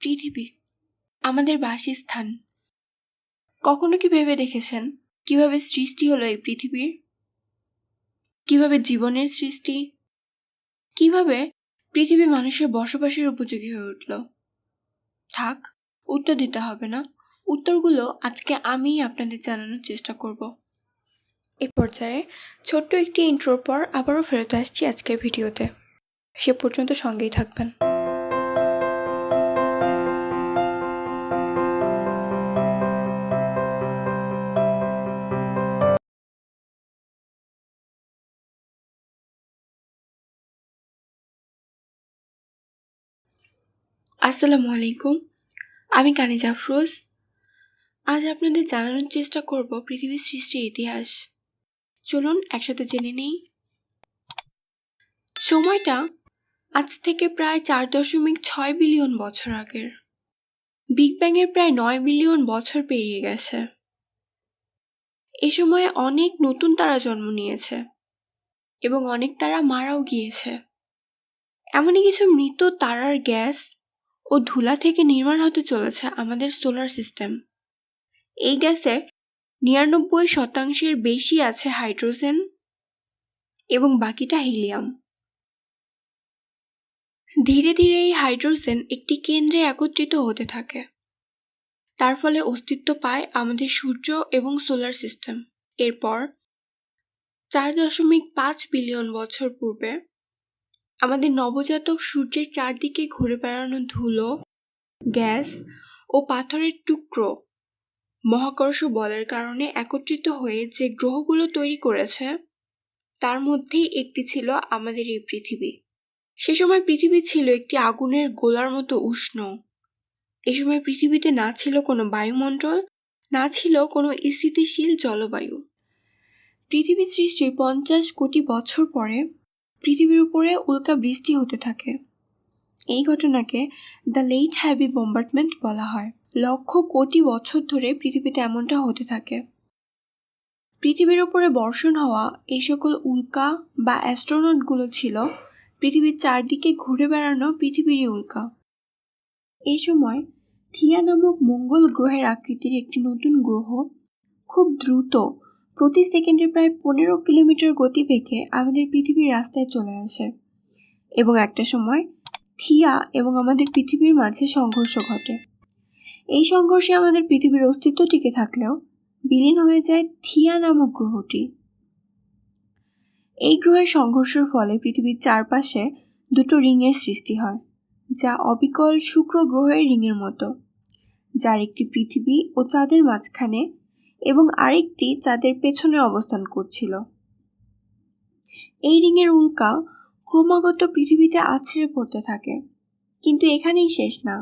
পৃথিবী আমাদের বাসস্থান। কখনো কি ভেবে দেখেছেন কিভাবে সৃষ্টি হলো এই পৃথিবীর? কিভাবে জীবনের সৃষ্টি? কিভাবে পৃথিবী মানুষের বসবাসের উপযোগী হয়ে উঠল? থাক, উত্তর দিতে হবে না। উত্তরগুলো আজকে আমিই আপনাদের জানানোর চেষ্টা করব। এ পর্যায়ে ছোট্ট একটি ইন্ট্রোর পর আবারও ফেরত আসছি আজকের ভিডিওতে। সে পর্যন্ত সঙ্গেই থাকবেন। আসসালামু আলাইকুম, আমি কানিজ আফরোজ। আজ আপনাদের জানানোর চেষ্টা করব পৃথিবীর সৃষ্টির ইতিহাস। চলুন একসাথে জেনে নেই। সময়টা আজ থেকে প্রায় 4.6 বিলিয়ন বছর আগের। বিগ ব্যাংয়ের প্রায় 9 বিলিয়ন বছর পেরিয়ে গেছে। এ সময়ে অনেক নতুন তারা জন্ম নিয়েছে এবং অনেক তারা মারাও গিয়েছে। এমনই কিছু মৃত তারার গ্যাস ও ধুলা থেকে নির্মাণ হতে চলেছে আমাদের সোলার সিস্টেম। এই গ্যাসে 99% বেশি আছে হাইড্রোজেন এবং বাকিটা হিলিয়াম। ধীরে ধীরে এই হাইড্রোজেন একটি কেন্দ্রে একত্রিত হতে থাকে। তার ফলে অস্তিত্ব পায় আমাদের সূর্য এবং সোলার সিস্টেম। এরপর 4.5 বিলিয়ন বছর পূর্বে আমাদের নবজাতক সূর্যের চারদিকে ঘুরে বেড়ানো ধুলো, গ্যাস ও পাথরের টুকরো মহাকর্ষ বলের কারণে একত্রিত হয়ে যে গ্রহগুলো তৈরি করেছে তার মধ্যেই একটি ছিল আমাদের এই পৃথিবী। সে সময় পৃথিবী ছিল একটি আগুনের গোলার মতো উষ্ণ। এ সময় পৃথিবীতে না ছিল কোনো বায়ুমণ্ডল, না ছিল কোনো স্থিতিশীল জলবায়ু। পৃথিবী সৃষ্টির 50 কোটি বছর পরে পৃথিবীর উপরে উল্কা বৃষ্টি হতে থাকে। এই ঘটনাকে দ্য লেট হ্যাভি বম্বার্ডমেন্ট বলা হয়। লক্ষ কোটি বছর ধরে পৃথিবীতে এমনটা হতে থাকে। পৃথিবীর উপরে বর্ষণ হওয়া এই সকল উল্কা বা অ্যাস্ট্রোনটগুলো ছিল পৃথিবীর চারদিকে ঘুরে বেড়ানো পৃথিবীরই উল্কা। এই সময় থিয়া নামক মঙ্গল গ্রহের আকৃতির একটি নতুন গ্রহ খুব দ্রুত প্রতি সেকেন্ডে প্রায় 15 কিলোমিটার গতিবেগে আমাদের পৃথিবীর রাস্তায় চলে আসে এবং একটা সময় থিয়া এবং আমাদের পৃথিবীর মাঝে সংঘর্ষ ঘটে। এই সংঘর্ষে আমাদের পৃথিবীর অস্তিত্ব টিকে থাকলেও বিলীন হয়ে যায় থিয়া নামক গ্রহটি। এই গ্রহের সংঘর্ষের ফলে পৃথিবীর চারপাশে দুটো রিংয়ের সৃষ্টি হয়, যা অবিকল শুক্র গ্রহের রিংয়ের মতো, যার একটি পৃথিবী ও চাঁদের মাঝখানে এবং আরেকটি চাঁদের পেছনে অবস্থান করছিল। এই রিংয়ের উল্কা ক্রমাগত পৃথিবীতে আছড়ে পড়তে থাকে, কিন্তু এখানেই শেষ না।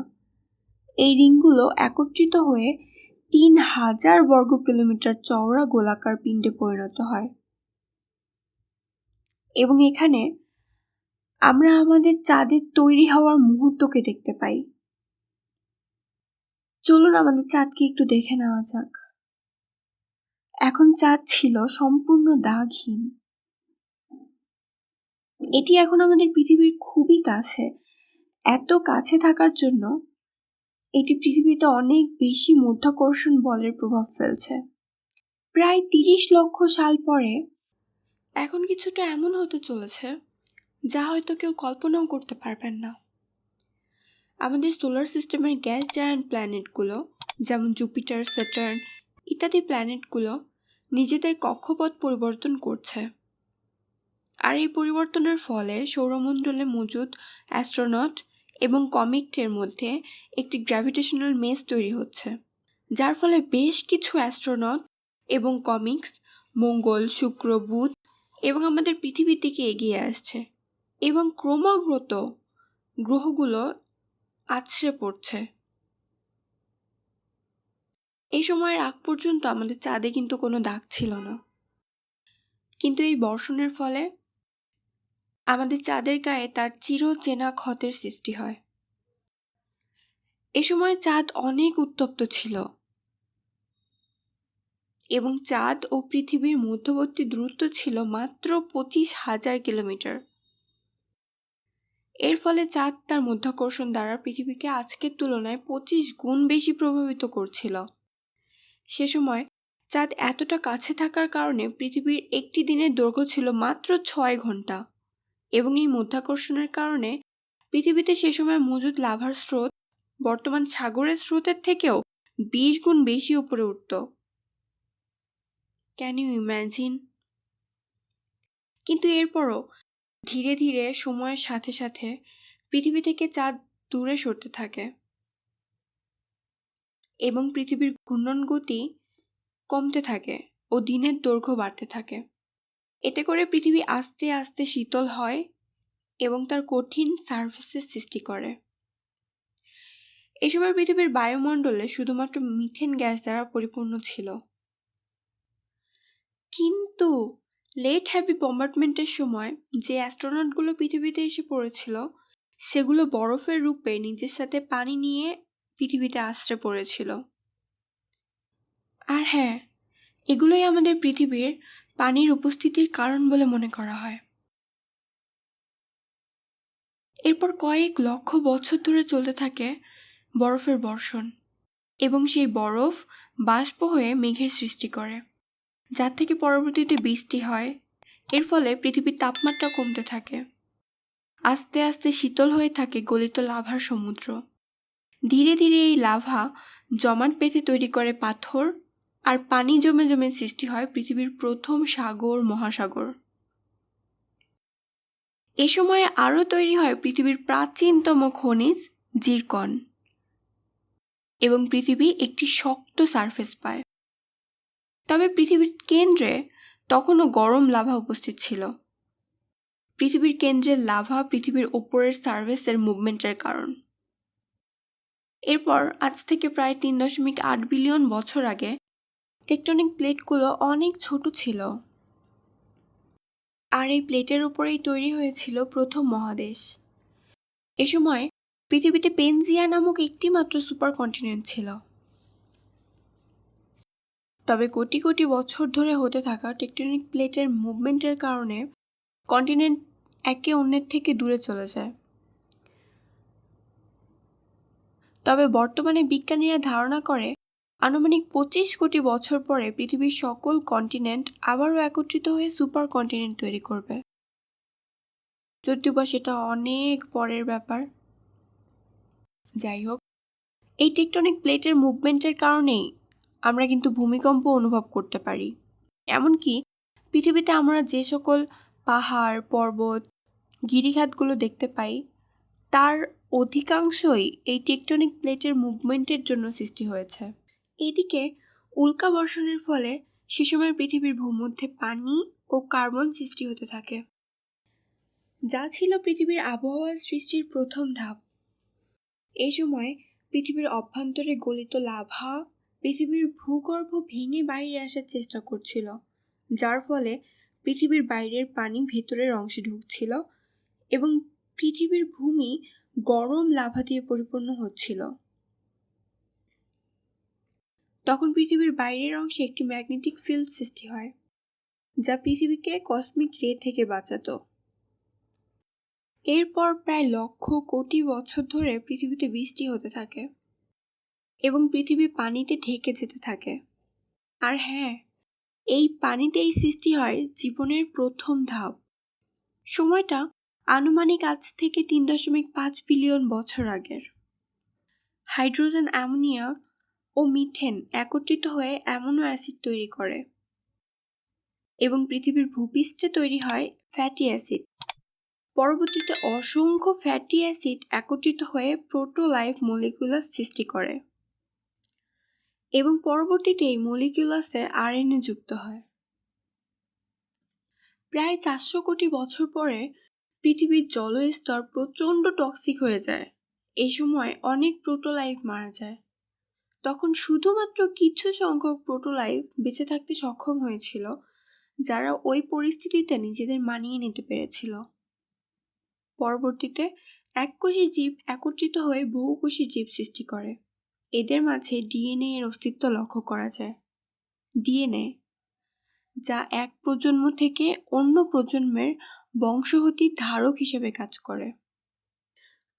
এই রিংগুলো একত্রিত হয়ে 3000 বর্গ কিলোমিটার চওড়া গোলাকার পিণ্ডে পরিণত হয় এবং এখানে আমরা আমাদের চাঁদের তৈরি হওয়ার মুহূর্তকে দেখতে পাই। চলুন আমাদের চাঁদকে একটু দেখে নেওয়া যাক। এখন চাঁদ ছিল সম্পূর্ণ দাগহীন। এটি এখন আমাদের পৃথিবীর খুবই কাছে। এত কাছে থাকার জন্য এটি পৃথিবীতে অনেক বেশি মাধ্যাকর্ষণ বলের প্রভাব ফেলছে। প্রায় 30 লক্ষ সাল পরে এখন কিছুটা এমন হতে চলেছে যা হয়তো কেউ কল্পনাও করতে পারবেন না। আমাদের সোলার সিস্টেমের গ্যাস জায়ান্ট প্ল্যানেটগুলো যেমন জুপিটার, স্যাটার্ন ইত্যাদি প্ল্যানেটগুলো নিজেদের কক্ষপথ পরিবর্তন করছে। আর এই পরিবর্তনের ফলে সৌরমণ্ডলে মজুদ অ্যাস্ট্রোনট এবং কমিটের মধ্যে একটি গ্র্যাভিটেশনাল মেস তৈরি হচ্ছে, যার ফলে বেশ কিছু অ্যাস্ট্রোনট এবং কমিক্স মঙ্গল, শুক্র, বুধ এবং আমাদের পৃথিবীর দিকে এগিয়ে আসছে এবং ক্রমাগত গ্রহগুলো আছড়ে পড়ছে। এই সময়ের আগ পর্যন্ত আমাদের চাঁদে কিন্তু কোনো দাগ ছিল না, কিন্তু এই বর্ষণের ফলে আমাদের চাঁদের গায়ে তার চিরচেনা ক্ষতের সৃষ্টি হয়। এ সময় চাঁদ অনেক উত্তপ্ত ছিল এবং চাঁদ ও পৃথিবীর মধ্যবর্তী দূরত্ব ছিল মাত্র 25,000 কিলোমিটার। এর ফলে চাঁদ তার মাধ্যাকর্ষণ দ্বারা পৃথিবীকে আজকের তুলনায় 25 গুণ বেশি প্রভাবিত করছিল। সে সময় চাঁদ এতটা কাছে থাকার কারণে পৃথিবীর একটি দিনের দৈর্ঘ্য ছিল মাত্র 6 ঘন্টা, এবং এই মাধ্যাকর্ষণের কারণে পৃথিবীতে সে সময় মজুদ লাভার স্রোত বর্তমান সাগরের স্রোতের থেকেও 20 গুণ বেশি উপরে উঠত। Can you imagine? কিন্তু এরপরও ধীরে ধীরে সময়ের সাথে সাথে পৃথিবী থেকে চাঁদ দূরে সরতে থাকে এবং পৃথিবীর ঘূর্ণন গতি কমতে থাকে ও দিনের দৈর্ঘ্য বাড়তে থাকে। এতে করে পৃথিবী আস্তে আস্তে শীতল হয় এবং তার কঠিন সারফেসের সৃষ্টি করে। এ সময় পৃথিবীর বায়ুমণ্ডলে শুধুমাত্র মিথেন গ্যাস দ্বারা পরিপূর্ণ ছিল। কিন্তু লেট হ্যাভি বম্বার্ডমেন্টের সময় যে অ্যাস্ট্রোনটগুলো পৃথিবীতে এসে পড়েছিল সেগুলো বরফের রূপে নিজের সাথে পানি নিয়ে পৃথিবীতে আশ্রে পড়েছিল। আর হ্যাঁ, এগুলোই আমাদের পৃথিবীর পানির উপস্থিতির কারণ বলে মনে করা হয়। এরপর কয়েক লক্ষ বছর ধরে চলতে থাকে বরফের বর্ষণ, এবং সেই বরফ বাষ্প হয়ে মেঘের সৃষ্টি করে, যার থেকে পরবর্তীতে বৃষ্টি হয়। এর ফলে পৃথিবীর তাপমাত্রা কমতে থাকে। আস্তে আস্তে শীতল হয়ে থাকে গলিত লাভার সমুদ্র। ধীরে ধীরে এই লাভা জমাট বেঁধে তৈরি করে পাথর, আর পানি জমে জমে সৃষ্টি হয় পৃথিবীর প্রথম সাগর মহাসাগর। এ সময়ে আরও তৈরি হয় পৃথিবীর প্রাচীনতম খনিজ জিরকন, এবং পৃথিবী একটি শক্ত সারফেস পায়। তবে পৃথিবীর কেন্দ্রে তখনও গরম লাভা উপস্থিত ছিল। পৃথিবীর কেন্দ্রের লাভা পৃথিবীর ওপরের সারফেসের মুভমেন্টের কারণ। এরপর আজ থেকে প্রায় 3.8 বিলিয়ন বছর আগে টেকটনিক প্লেটগুলো অনেক ছোট ছিল, আর এই প্লেটের উপরেই তৈরি হয়েছিল প্রথম মহাদেশ। এ সময় পৃথিবীতে পেনজিয়া নামক একটি মাত্র সুপার কন্টিনেন্ট ছিল। তবে কোটি কোটি বছর ধরে হতে থাকা টেকটনিক প্লেটের মুভমেন্টের কারণে কন্টিনেন্ট একে অন্যের থেকে দূরে চলে যায়। তবে বর্তমানে বিজ্ঞানীরা ধারণা করে আনুমানিক 25 কোটি বছর পরে পৃথিবীর সকল কন্টিনেন্ট আবারও একত্রিত হয়ে সুপার কন্টিনেন্ট তৈরি করবে, যদিও বা সেটা অনেক পরের ব্যাপার। যাই হোক, এই টেকটনিক প্লেটের মুভমেন্টের কারণেই আমরা কিন্তু ভূমিকম্প অনুভব করতে পারি। এমনকি পৃথিবীতে আমরা যে সকল পাহাড়, পর্বত, গিরিখাতগুলো দেখতে পাই তার অধিকাংশই এই টেকটনিক প্লেটের মুভমেন্টের জন্য সৃষ্টি হয়েছে। এদিকে উল্কা বর্ষণের ফলে সে সময় পৃথিবীর ভূমধ্যে পানি ও কার্বন সৃষ্টি হতে থাকে, যা ছিল পৃথিবীর আবহাওয়া সৃষ্টির প্রথম ধাপ। এই সময় পৃথিবীর অভ্যন্তরে গলিত লাভা পৃথিবীর ভূগর্ভ ভেঙে বাইরে আসার চেষ্টা করছিল, যার ফলে পৃথিবীর বাইরের পানি ভেতরের অংশে ঢুকছিল এবং পৃথিবীর ভূমি গরম লাভা দিয়ে পরিপূর্ণ হচ্ছিল। তখন পৃথিবীর বাইরের অংশে একটি ম্যাগনেটিক ফিল্ড সৃষ্টি হয়, যা পৃথিবীকে কসমিক রে থেকে বাঁচাতো। এরপর প্রায় লক্ষ কোটি বছর ধরে পৃথিবীতে বৃষ্টি হতে থাকে এবং পৃথিবী পানিতে ঢেকে যেতে থাকে। আর হ্যাঁ, এই পানিতেই সৃষ্টি হয় জীবনের প্রথম ধাপ। সময়টা আনুমানিক আজ থেকে 3.5 বিলিয়ন বছর আগের। হাইড্রোজেন, অ্যামোনিয়া ও মিথেন একত্রিত হয়ে অ্যামিনো অ্যাসিড তৈরি করে এবং পৃথিবীর ভূপৃষ্ঠে তৈরি হয় ফ্যাটি অ্যাসিড। পরবর্তীতে অসংখ্য ফ্যাটি অ্যাসিড একত্রিত হয়ে প্রোটোলাইফ মলিকিউলাস সৃষ্টি করে এবং পরবর্তীতে এই মলিকিউলাসে আরএনএ যুক্ত হয়। প্রায় 400 কোটি বছর পরে পৃথিবীর জলস্তর প্রচণ্ড টক্সিক হয়ে যায়। এই সময় অনেক প্রোটোলাইফ মারা যায়। তখন শুধুমাত্র কিছু সংখ্যক প্রোটোলাইফ বেঁচে থাকতে সক্ষম হয়েছিল, যারা ওই পরিস্থিতিতে নিজেদের মানিয়ে নিতে পেরেছিল। পরবর্তীতে এককোষী জীব একত্রিত হয়ে বহুকোষী জীব সৃষ্টি করে। এদের মাঝে ডিএনএ এর অস্তিত্ব লক্ষ্য করা যায়। ডিএনএ, যা এক প্রজন্ম থেকে অন্য প্রজন্মের বংশগতির ধারক হিসেবে কাজ করে।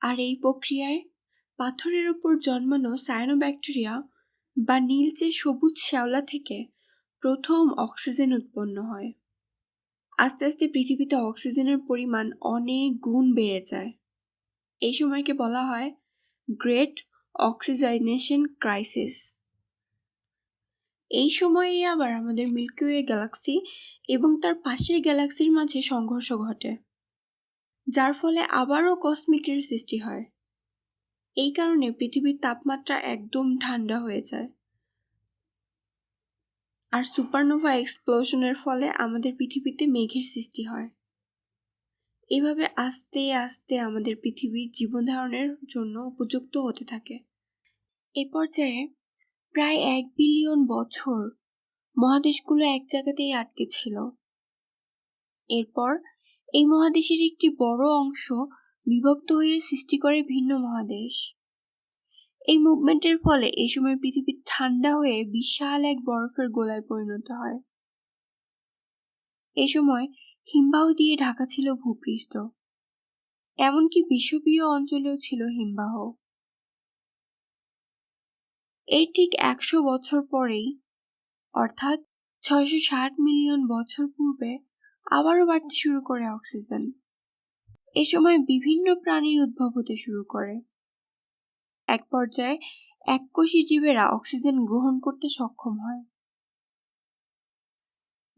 আর এই প্রক্রিয়ায় পাথরের উপর জন্মানো সায়ানোব্যাকটেরিয়া বা নীলচে সবুজ শ্যাওলা থেকে প্রথম অক্সিজেন উৎপন্ন হয়। আস্তে আস্তে পৃথিবীতে অক্সিজেনের পরিমাণ অনেক গুণ বেড়ে যায়। এই সময়কে বলা হয় গ্রেট অক্সিজেনেশন ক্রাইসিস। এই সময়েই আবার আমাদের মিল্কি ওয়ে গ্যালাক্সি এবং তার পাশের গ্যালাক্সির মাঝে সংঘর্ষ ঘটে, যার ফলে আবারও কসমিক রের সৃষ্টি হয়। এই কারণে পৃথিবীর তাপমাত্রা একদম ঠান্ডা হয়ে যায়। আর সুপারনোভা এক্সপ্লোশনের ফলে আমাদের পৃথিবীতে মেঘের সৃষ্টি হয়। এভাবে আস্তে আস্তে আমাদের পৃথিবী জীবন ধারণের জন্য উপযুক্ত হতে থাকে। এ পর্যায়ে প্রায় 1 বিলিয়ন বছর মহাদেশগুলো এক জায়গাতেই আটকে ছিল। এরপর এই মহাদেশের একটি বড় অংশ বিভক্ত হয়ে সৃষ্টি করে ভিন্ন মহাদেশ। এই মুভমেন্টের ফলে এই সময় পৃথিবী ঠান্ডা হয়ে বিশাল এক বরফের গোলায় পরিণত হয়। এই সময় হিমবাহ দিয়ে ঢাকা ছিল ভূপৃষ্ঠ, এমনকি বিষুবীয় অঞ্চলেও ছিল হিমবাহ। এর ঠিক 100 বছর পরেই, অর্থাৎ 660 মিলিয়ন বছর পূর্বে আবারও বাড়তে শুরু করে অক্সিজেন। এ সময় বিভিন্ন প্রাণীর উদ্ভব হতে শুরু করে। এক পর্যায়ে এককোষী জীবেরা অক্সিজেন গ্রহণ করতে সক্ষম হয়,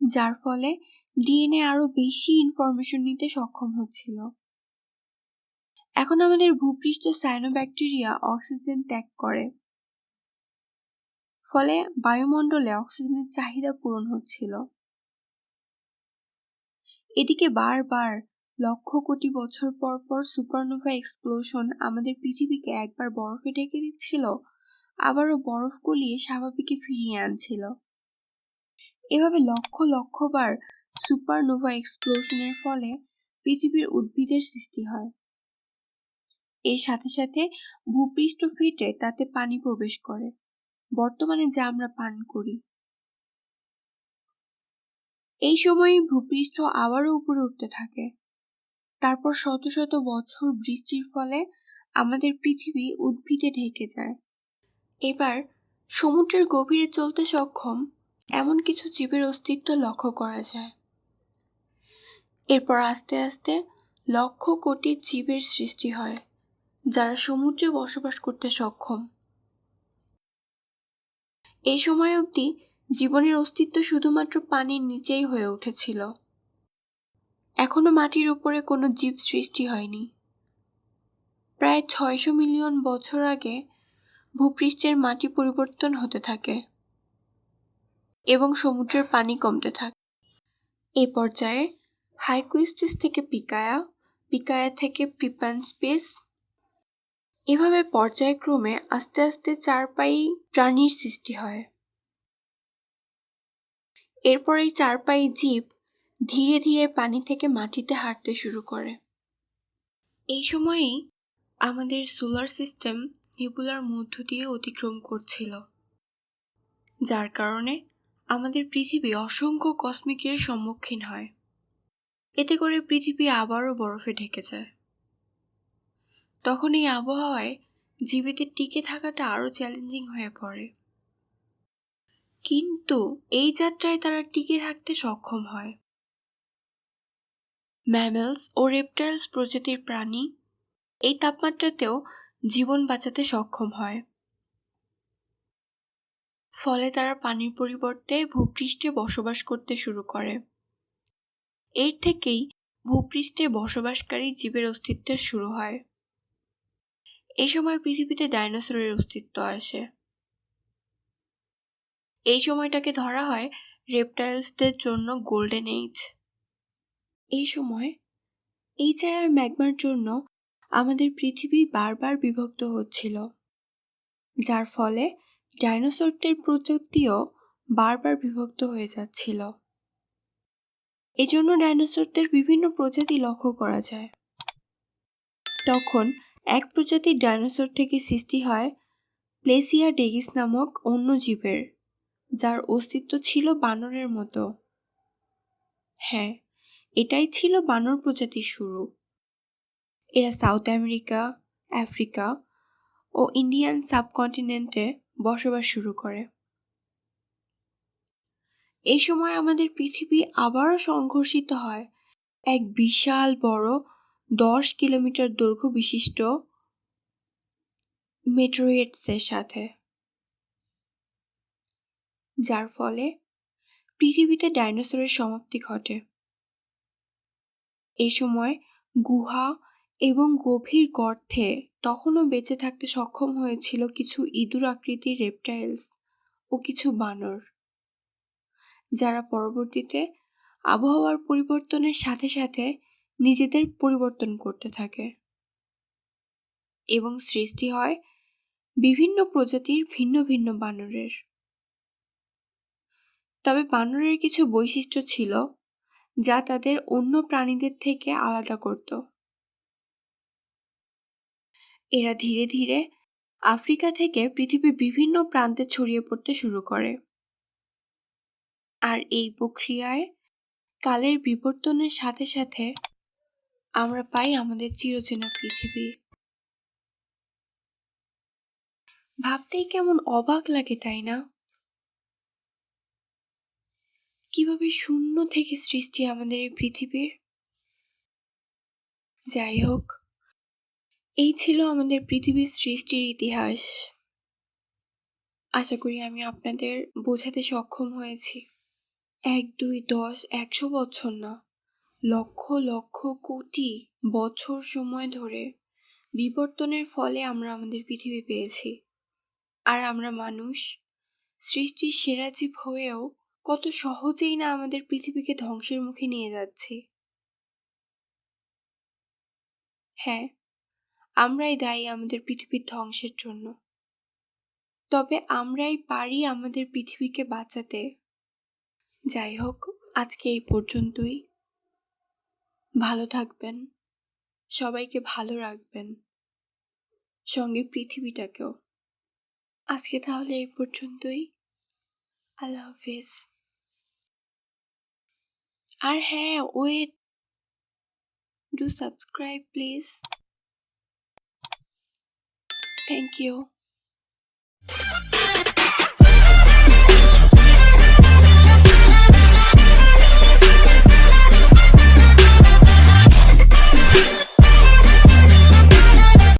যার ফলে ডিএনএ আরো বেশি ইনফরমেশন নিতে সক্ষম হচ্ছিল। এখন আমাদের ভূপৃষ্ঠে সায়ানোব্যাকটেরিয়া অক্সিজেন ত্যাগ করে, ফলে বায়ুমণ্ডলে অক্সিজেনের চাহিদা পূরণ হচ্ছিল। এদিকে বারবার লক্ষ কোটি বছর পর পর সুপারনোভা এক্সপ্লোশন আমাদের পৃথিবীকে একবার বরফে ঢেকে দিচ্ছিল, আবারও বরফ গলিয়ে স্বাভাবিকে ফিরিয়ে আনছিল। এভাবে লক্ষ লক্ষ বার সুপারনোভা এক্সপ্লোশনের ফলে পৃথিবীর উদ্ভিদের সৃষ্টি হয়। এর সাথে সাথে ভূপৃষ্ঠ ফেটে তাতে পানি প্রবেশ করে, বর্তমানে যা আমরা পান করি। এই সময়ই ভূপৃষ্ঠ আবারও উপরে উঠতে থাকে। তারপর শত শত বছর বৃষ্টির ফলে আমাদের পৃথিবী উদ্ভিদে ঢেকে যায়। এবার সমুদ্রের গভীরে চলতে সক্ষম এমন কিছু জীবের অস্তিত্ব লক্ষ্য করা যায়। এরপর আস্তে আস্তে লক্ষ কোটি জীবের সৃষ্টি হয়, যারা সমুদ্রে বসবাস করতে সক্ষম। এই সময় অবধি জীবনের অস্তিত্ব শুধুমাত্র পানির নিচেই হয়ে উঠেছিল। এখনো মাটির উপরে কোনো জীব সৃষ্টি হয়নি। প্রায় 600 মিলিয়ন বছর আগে ভূপৃষ্ঠের মাটি পরিবর্তন হতে থাকে এবং সমুদ্রের পানি কমতে থাকে। এ পর্যায়ে হাইকুইস্টিস থেকে পিকায়া, পিকায়া থেকে প্রিপানস্পেস, এভাবে পর্যায়ক্রমে আস্তে আস্তে 4 পাই প্রাণীর সৃষ্টি হয়। এরপর এই 4 পাই জীব ধীরে ধীরে পানি থেকে মাটিতে হাঁটতে শুরু করে। এই সময়েই আমাদের সোলার সিস্টেম নেবুলার মধ্য দিয়ে অতিক্রম করছিল, যার কারণে আমাদের পৃথিবী অসংখ্য কসমিক রের সম্মুখীন হয়। এতে করে পৃথিবী আবারও বরফে ঢেকে যায়। তখন এই আবহাওয়ায় জীবেদের টিকে থাকাটা আরো চ্যালেঞ্জিং হয়ে পড়ে। কিন্তু এই যাত্রায় তারা টিকে থাকতে সক্ষম হয়। ম্যামেলস ও রেপটাইলস প্রজাতির প্রাণী এই তাপমাত্রাতেও জীবন বাঁচাতে সক্ষম হয়। ফলে তারা পানির পরিবর্তে ভূপৃষ্ঠে বসবাস করতে শুরু করে। এর থেকেই ভূপৃষ্ঠে বসবাসকারী জীবের অস্তিত্ব শুরু হয়। এই সময় পৃথিবীতে ডাইনোসরের অস্তিত্ব আসে। এই সময়টাকে ধরা হয় রেপটাইলসদের জন্য গোল্ডেন এজ। এই সময় এইচআই আর ম্যাগমার জন্য আমাদের পৃথিবী বারবার বিভক্ত হচ্ছিল, যার ফলে ডাইনোসরদের প্রজাতিও বারবার বিভক্ত হয়ে যাচ্ছিল। এজন্য ডাইনোসরদের বিভিন্ন প্রজাতি লক্ষ্য করা যায়। তখন এক প্রজাতির ডাইনোসর থেকে সৃষ্টি হয় প্লেসিয়াডেগিস নামক অন্য জীবের, যার অস্তিত্ব ছিল বানরের মতো। হ্যাঁ, এটাই ছিল বানর প্রজাতির শুরু। এরা সাউথ আমেরিকা, আফ্রিকা ও ইন্ডিয়ান সাবকন্টিনেন্টে বসবাস শুরু করে। এই সময় আমাদের পৃথিবী আবারও সংঘর্ষিত হয় এক বিশাল বড় 10 কিলোমিটার দৈর্ঘ্য বিশিষ্ট মেটেরয়েডসের সাথে, যার ফলে পৃথিবীতে ডাইনোসরের সমাপ্তি ঘটে। এই সময় গুহা এবং গভীর গর্তে তখনও বেঁচে থাকতে সক্ষম হয়েছিল কিছু ইঁদুর আকৃতির রেপটাইলস ও কিছু বানর, যারা পরবর্তীতে আবহাওয়ার পরিবর্তনের সাথে সাথে নিজেদের পরিবর্তন করতে থাকে এবং সৃষ্টি হয় বিভিন্ন প্রজাতির ভিন্ন ভিন্ন বানরের। তবে বানরের কিছু বৈশিষ্ট্য ছিল যা তাদের অন্য প্রাণীদের থেকে আলাদা করত। এরা ধীরে ধীরে আফ্রিকা থেকে পৃথিবীর বিভিন্ন প্রান্তে ছড়িয়ে পড়তে শুরু করে, আর এই প্রক্রিয়ায় কালের বিবর্তনের সাথে সাথে আমরা পাই আমাদের চিরচেনা পৃথিবী। ভাবতেই কেমন অবাক লাগে, তাই না? কিভাবে শূন্য থেকে সৃষ্টি আমাদের এই পৃথিবীর। যাই হোক, এই ছিল আমাদের পৃথিবীর সৃষ্টির ইতিহাস। আশা করি আমি আপনাদের বোঝাতে সক্ষম হয়েছি। 1, 2, 10, 100 বছর না, লক্ষ লক্ষ কোটি বছর সময় ধরে বিবর্তনের ফলে আমরা আমাদের পৃথিবী পেয়েছি। আর আমরা মানুষ সৃষ্টির সেরা জীব হয়েও কত সহজেই না আমাদের পৃথিবীকে ধ্বংসের মুখে নিয়ে যাচ্ছি। হ্যাঁ, আমরাই দায়ী আমাদের পৃথিবীর ধ্বংসের জন্য। তবে আমরাই পারি আমাদের পৃথিবীকে বাঁচাতে। যাই হোক, আজকে এই পর্যন্তই। ভালো থাকবেন, সবাইকে ভালো রাখবেন, সঙ্গে পৃথিবীটাকেও। আজকে তাহলে এই পর্যন্তই। আল্লাহ হাফেজ। আর হ্যাঁ, wait, do subscribe please. Thank you.